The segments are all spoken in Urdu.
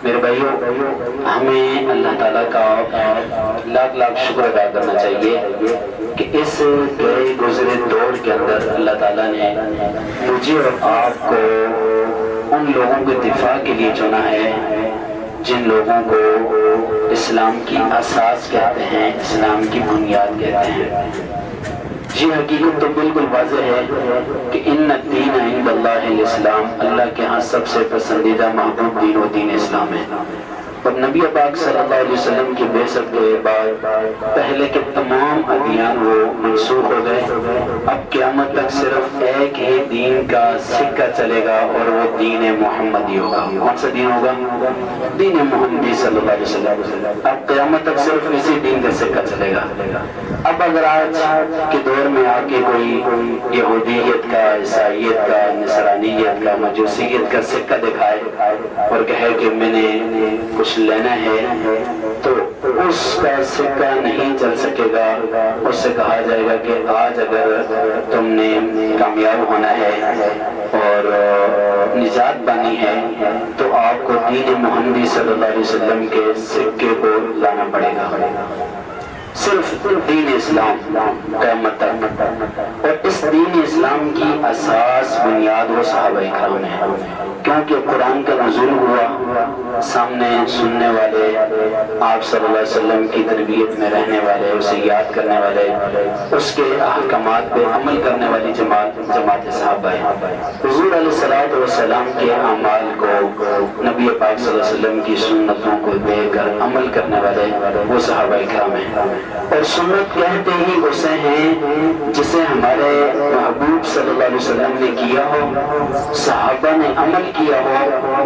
میرے بھائیوں، ہمیں اللہ تعالیٰ کا لاکھ لاکھ شکر ادا کرنا چاہیے کہ اس گئے گزرے دور کے اندر اللہ تعالیٰ نے مجھے اور آپ کو ان لوگوں کے دفاع کے لیے چنا ہے جن لوگوں کو اسلام کی اساس کہتے ہیں، اسلام کی بنیاد کہتے ہیں۔ یہ حقیقت تو بالکل واضح ہے کہ ان الدین عند اللہ الاسلام، اللہ کے ہاں سب سے پسندیدہ محبوب دین و دین اسلام ہے۔ اور نبی پاک صلی اللہ علیہ وسلم کی بعثت کے بعد پہلے کے تمام ادیان وہ منسوخ ہو گئے۔ اب قیامت تک صرف ایک ہی دین کا سکہ چلے گا اور وہ دین محمدی ہوگا۔ کون سا دین ہوگا؟ دین محمدی صلی اللہ علیہ وسلم۔ اب قیامت تک صرف اسی دین کا سکہ چلے گا۔ اب اگر آج کے دور میں آ کے کوئی یہودیت کا، عیسائیت کا، نصرانیت کا، مجوسیت کا سکہ دکھائے اور کہے کہ میں نے کچھ لینا ہے، تو اس کا سکہ نہیں چل سکے گا۔ اس سے کہا جائے گا کہ آج اگر تم نے کامیاب ہونا ہے اور نجات پانی ہے تو آپ کو دین محمدی صلی اللہ علیہ وسلم کے سکے کو لانا پڑے گا۔ صرف دین اسلام قیامت تک، اور اس دین اسلام کی اساس بنیاد وہ صحابہ کرام ہیں، کیونکہ قرآن کا نزول ہوا، سامنے سننے والے، آپ صلی اللہ علیہ وسلم کی تربیت میں رہنے والے، اسے یاد کرنے والے، اس کے احکامات پہ عمل کرنے والی جماعت صحابہ ہے۔ حضور علیہ السلام کے اعمال کو، نبی پاک صلی اللہ علیہ وسلم کی سنتوں کو دیکھ کر عمل کرنے والے وہ صحابہ کرام ہیں۔ اور سنت کہتے ہی اسے ہیں جسے ہمارے محبوب صلی اللہ علیہ وسلم نے کیا ہو، صحابہ نے عمل کیا ہو،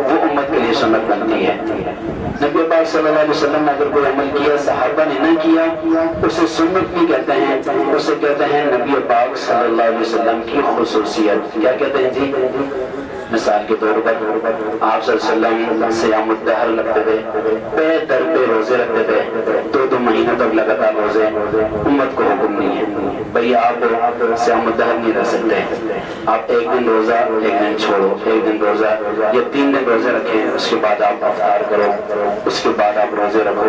وہ امت کے لیے سنت بنتی ہے۔ نبی پاک صلی اللہ علیہ وسلم نے اگر کوئی عمل کیا، صحابہ نے نہ کیا، اسے سنت نہیں کہتے ہیں، اسے کہتے ہیں نبی پاک صلی اللہ علیہ وسلم کی خصوصیت۔ کیا کہتے ہیں جی؟ مثال کے طور پر آپ صلی اللہ علیہ وسلم صیام الدہر رکھتے تھے، پے در پہ روزے رکھتے تھے، دو مہینوں تک لگاتار روزے۔ امت کو حکم نہیں ہے بھئی آپ صیام الدہر نہیں رکھ سکتے، آپ ایک دن روزہ ایک دن چھوڑو، ایک دن روزہ یا 3 دن روزے رکھیں، اس کے بعد آپ افطار کرو، اس کے بعد آپ روزے رکھو۔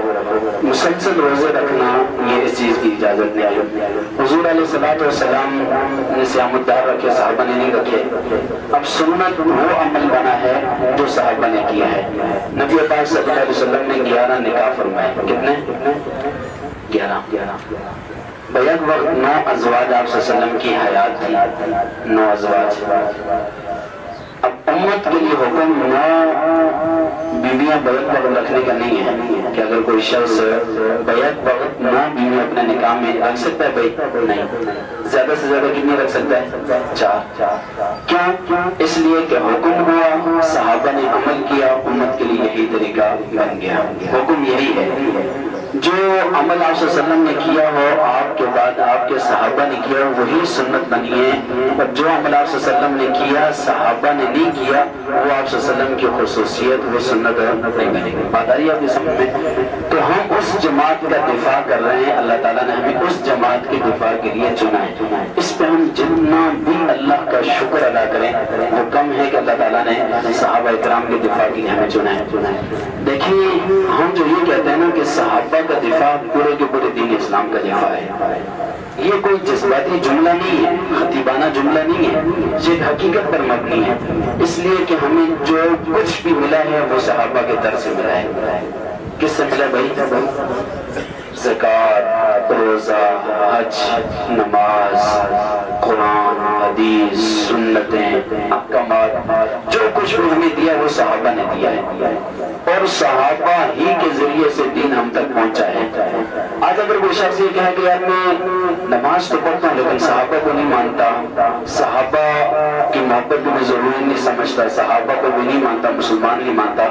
مسلسل روزے رکھنا یہ اس چیز کی اجازت نہیں ہے۔ حضور علیہ السلام نے صیام الدہر رکھے، صحابہ نے نہیں رکھے۔ اب سنت وہ عمل بنا ہے جو صحابہ نے کیا ہے۔ نبی پاک صلی اللہ علیہ وسلم نے 11 نکاح فرمائے۔ کتنے؟ 11۔ بیعت وقت 9 ازواج آپ صلی اللہ علیہ وسلم کی حیات تھی، 9 ازواج۔ اب امت کے لیے حکم 9 بیویاں بیعت وقت رکھنے کا نہیں ہے کہ اگر کوئی شخص بیعت وقت 9 بیویاں اپنے نکاح میں رکھ سکتا ہے بھائی؟ نہیں۔ زیادہ سے زیادہ کتنی رکھ سکتا ہے؟ 4۔ کیوں؟ اس لیے کہ حکم ہوا، صحابہ نے عمل کیا، امت کے لیے یہی طریقہ بن گیا۔ حکم یہی ہے، جو عمل آپ صلی اللہ علیہ وسلم نے کیا ہو، آپ کے بعد آپ کے صحابہ نے کیا ہو، وہی سنت بنی ہے۔ اور جو عمل آپ صلی اللہ علیہ وسلم نے کیا، صحابہ نے نہیں کیا، وہ آپ صلی اللہ علیہ وسلم کی خصوصیت، وہ سنت نہیں بنے گی۔ بات آ رہی ہے آپ کی سمجھ میں؟ تو ہم اس جماعت کا دفاع کر رہے ہیں، اللہ تعالیٰ نے ہمیں اس جماعت کے دفاع کے لیے چنا ہے۔ اس پہ ہم جتنا بھی اللہ کا شکر ادا کریں وہ کم ہے کہ اللہ تعالیٰ نے صحابہ اکرام کے دفاع کے لیے ہمیں چنا ہے۔ دیکھیے، ہم جو یہ کہتے ہیں نا کہ صحابہ کا دفاع پورے کے پورے دین اسلام کا دفاع ہے، یہ کوئی جذباتی جملہ نہیں ہے، خطیبانہ جملہ نہیں ہے، یہ حقیقت پر مبنی ہے۔ اس لیے کہ ہمیں جو کچھ بھی ملا ہے وہ صحابہ کے در سے ملا ہے۔ کس سے ملا بھائی؟ زکوٰۃ، روزہ، حج، نماز، قرآن، حدیث، سنتیں، احکامات، جو کچھ بھی ہمیں دیا وہ صحابہ نے دیا ہے، اور صحابہ ہی کے ذریعے سے دین ہم تک پہنچا ہے۔ آج اگر کوئی شخص یہ کہے کہ یار میں نماز تو پڑھتا ہوں لیکن صحابہ کو نہیں مانتا، صحابہ کی محبت بھی میں ضروری نہیں سمجھتا، صحابہ کو بھی نہیں مانتا، مسلمان نہیں مانتا،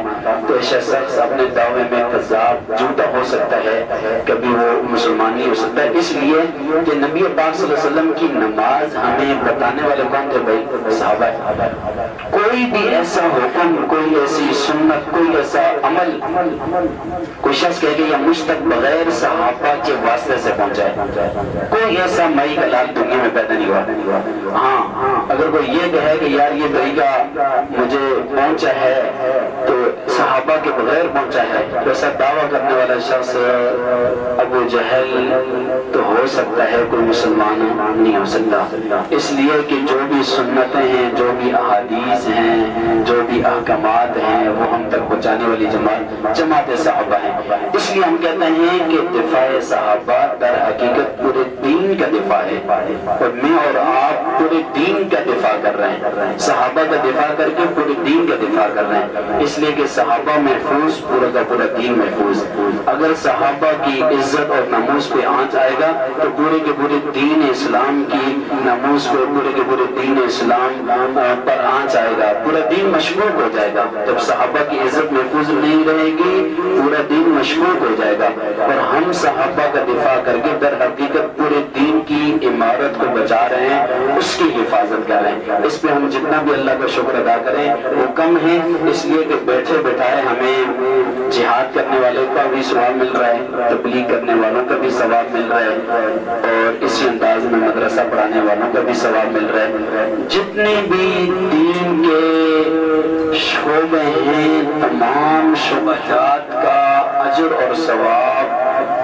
تو ایسا شخص اپنے دعوے میں کذاب، جھوٹا ہو سکتا ہے، کبھی وہ مسلمان نہیں ہو سکتا ہے۔ اس لیے کہ نبی پاک صلی اللہ علیہ وسلم کی نماز ہمیں بتانے والے کون تھے بھائی؟ صحابہ۔ کوئی بھی ایسا حکم، کوئی ایسی سنت، کوئی ایسا عمل کوئی شخص کہے کہ یہ مجھ تک بغیر صحابہ کے واسطے سے پہنچا ہے، کوئی ایسا مئی کا لال دنیا میں پیدا نہیں ہوا۔ ہاں اگر کوئی یہ کہے کہ یار یہ طریقہ مجھے پہنچا ہے تو صحابہ کے بغیر پہنچا ہے، تو ایسا دعویٰ کرنے والا شخص ابو جہل تو ہو سکتا ہے، کوئی مسلمان نہیں ہو سکتا۔ اس لیے کہ جو بھی سنتیں ہیں، جو بھی احادیث ہیں، جو بھی احکامات ہیں، وہ ہم تک پہنچانے والی جماعت صحابہ ہیں۔ اس لیے ہم کہتے ہیں کہ دفاع صحابہ در حقیقت پورے دین کا دفاع ہے، اور میں اور آپ پورے دین کا دفاع کر رہے ہیں، صحابہ کا دفاع کر کے پورے دین کا دفاع کر رہے ہیں، اس لیے کہ صحابہ محفوظ، پورا کا پورا دین محفوظ۔ اگر صحابہ کی عزت اور ناموس پہ آنچ آئے گا تو پورے کے پورے دین اسلام کی ناموس پہ، پورے کے پورے دین اسلام پر آنچ آئے گا، پورا دین مشکوک ہو جائے گا۔ جب صحابہ کی عزت محفوظ نہیں رہے گی پورا دین مشکوک ہو جائے گا، اور ہم صحابہ کا دفاع کر کے در حقیقت پورے دین کی عمارت کو بچا رہے ہیں، اس کی حفاظت کر رہے ہیں۔ اس پہ ہم جتنا بھی اللہ کا شکر ادا کریں وہ کم ہے، اس لیے کہ بیٹھے بیٹھائے ہمیں جہاد کرنے والے کا بھی ثواب مل رہا ہے، تبلیغ کرنے والوں کا بھی ثواب مل رہا ہے، اور اسی انداز میں مدرسہ پڑھانے والوں کا بھی ثواب مل رہا ہے۔ جتنے بھی دین کے شعبے ہیں تمام شعبات کا اجر اور ثواب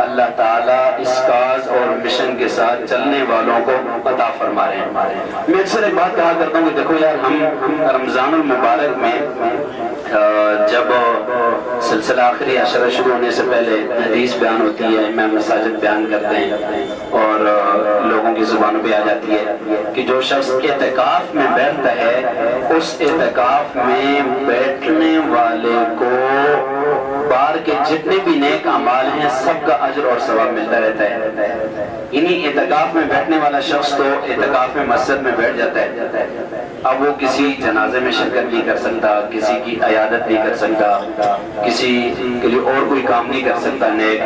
اللہ تعالیٰ اس کاز اور مشن کے ساتھ چلنے والوں کو عطا فرما رہے ہیں۔ میں اکثر ایک بات کہا کرتا ہوں کہ دیکھو یار، ہم رمضان المبارک میں جب سلسلہ آخری عشرہ شروع ہونے سے پہلے حدیث بیان ہوتی ہے، امام مساجد بیان کرتے ہیں اور لوگوں کی زبانوں پہ آ جاتی ہے کہ جو شخص اعتکاف میں بیٹھتا ہے اس اعتکاف میں بیٹھنے والے کو بار کے جتنے بھی نیک اعمال ہیں سب کا اجر اور ثواب ملتا رہتا ہے۔ یعنی اعتکاف میں بیٹھنے والا شخص تو اعتکاف میں مسجد میں بیٹھ جاتا ہے، اب وہ کسی جنازے میں شرکت نہیں کر سکتا، کسی کی عیادت نہیں کر سکتا، کسی کے لیے اور کوئی کام نہیں کر سکتا نیک،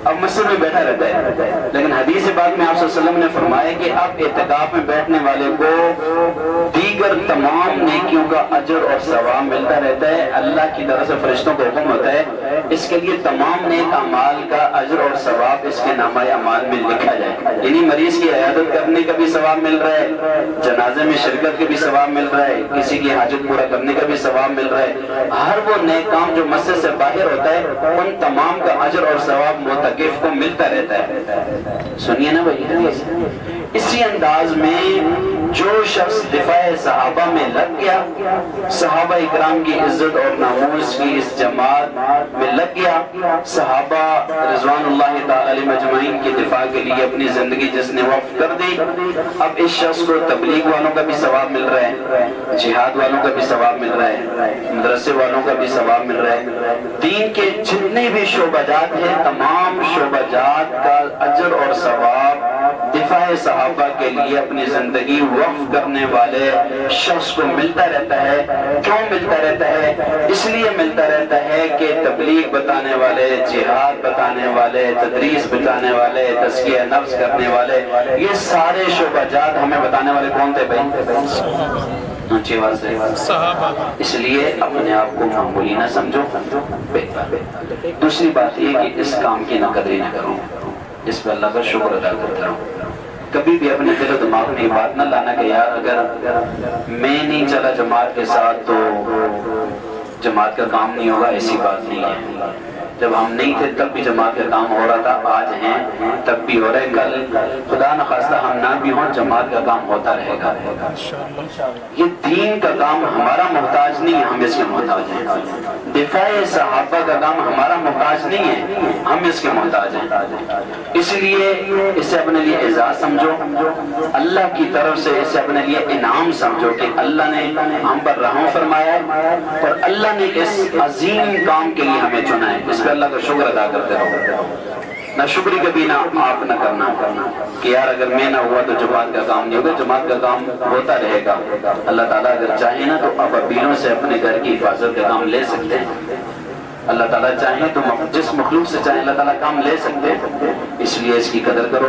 اب مسجد میں بیٹھا رہتا ہے۔ لیکن حدیث پاک میں آپ صلی اللہ علیہ وسلم نے فرمایا کہ اب اعتکاف میں بیٹھنے والے کو دیگر تمام نیکیوں کا اجر اور ثواب ملتا رہتا ہے، اللہ کی طرف سے فرشتوں کو حکم ہوتا ہے اس کے لیے تمام نیک اعمال کا اجر اور ثواب اس کے نامہ اعمال میں لکھا جائے۔ یعنی مریض کی عیادت کرنے کا بھی ثواب مل رہا ہے، جنازے میں شرکت کے بھی ثواب مل رہا ہے، کسی کی حاجت پورا کرنے کا بھی ثواب مل رہا ہے، ہر وہ نیک کام جو مسجد سے باہر ہوتا ہے ان تمام کا اجر اور ثواب معتکف کو ملتا رہتا ہے۔ سنیے نا بھائی، اسی انداز میں جو شخص دفاع صحابہ میں لگ گیا، صحابہ اکرام کی عزت اور ناموس کی اس جماعت میں لگ گیا، صحابہ رضوان اللہ تعالی علیہ مجمعین کی دفاع کے لیے اپنی زندگی جس نے وقف کر دی، اب اس شخص کو تبلیغ والوں کا بھی ثواب مل رہا ہے، جہاد والوں کا بھی ثواب مل رہا ہے، مدرسے والوں کا بھی ثواب مل رہا ہے، دین کے جتنے بھی شعبہ جات ہیں تمام شعبہ جات کا اجر اور ثواب دفاع صحابہ کے لیے اپنی زندگی وقف کرنے والے شخص کو ملتا رہتا ہے۔ کیوں ملتا رہتا ہے؟ اس لیے ملتا رہتا ہے کہ تبلیغ بتانے والے، جہاد بتانے والے، تدریس بتانے والے، تزکیہ نفس کرنے والے، یہ سارے شعبہ جات ہمیں بتانے والے کون تھے بھائی؟ اونچی آواز سے صحابہ۔ اس لیے اپنے آپ کو معمولی نہ سمجھو۔ دوسری بات یہ کہ اس کام کی ناقدری نہ کرو، اس پہ اللہ کا شکر ادا کرتا ہوں۔ کبھی بھی اپنے دل و دماغ میں یہ بات نہ لانا کہ یار اگر میں نہیں چلا جماعت کے ساتھ تو جماعت کا کام نہیں ہوگا، ایسی بات نہیں ہے۔ جب ہم نہیں تھے تب بھی جماعت کا کام ہو رہا تھا، آج ہیں تب بھی ہو رہا ہے، کل خدا نخواستہ ہم نہ بھی ہوں جماعت کا کام ہوتا رہے گا۔ یہ دین کا کام ہمارا محتاج نہیں ہے، ہم اس کے محتاج ہیں۔ دفاع صحابہ کا کام ہمارا محتاج نہیں ہے، ہم اس کے محتاج ہیں۔ اس لیے اسے اپنے لیے اعزاز سمجھو، اللہ کی طرف سے اسے اپنے لیے انعام سمجھو کہ اللہ نے ہم پر رحم فرمایا ہے اور اللہ نے اس عظیم کام کے لیے ہمیں چنا ہے۔ اس پہ اللہ کا شکر ادا کرتے رہو، نہ شکری کبھی نہ آپ نہ کرنا کہ یار اگر میں نہ ہوا تو جماعت کا کام نہیں ہوگا، جماعت کا کام ہوتا رہے گا۔ اللہ تعالیٰ اگر چاہے نا تو ابابیلوں سے اپنے گھر کی حفاظت کا کام لے سکتے ہیں، اللہ تعالیٰ چاہے تو جس مخلوق سے چاہے اللہ تعالیٰ کام لے سکتے ہیں، اس لیے اس کی قدر کرو۔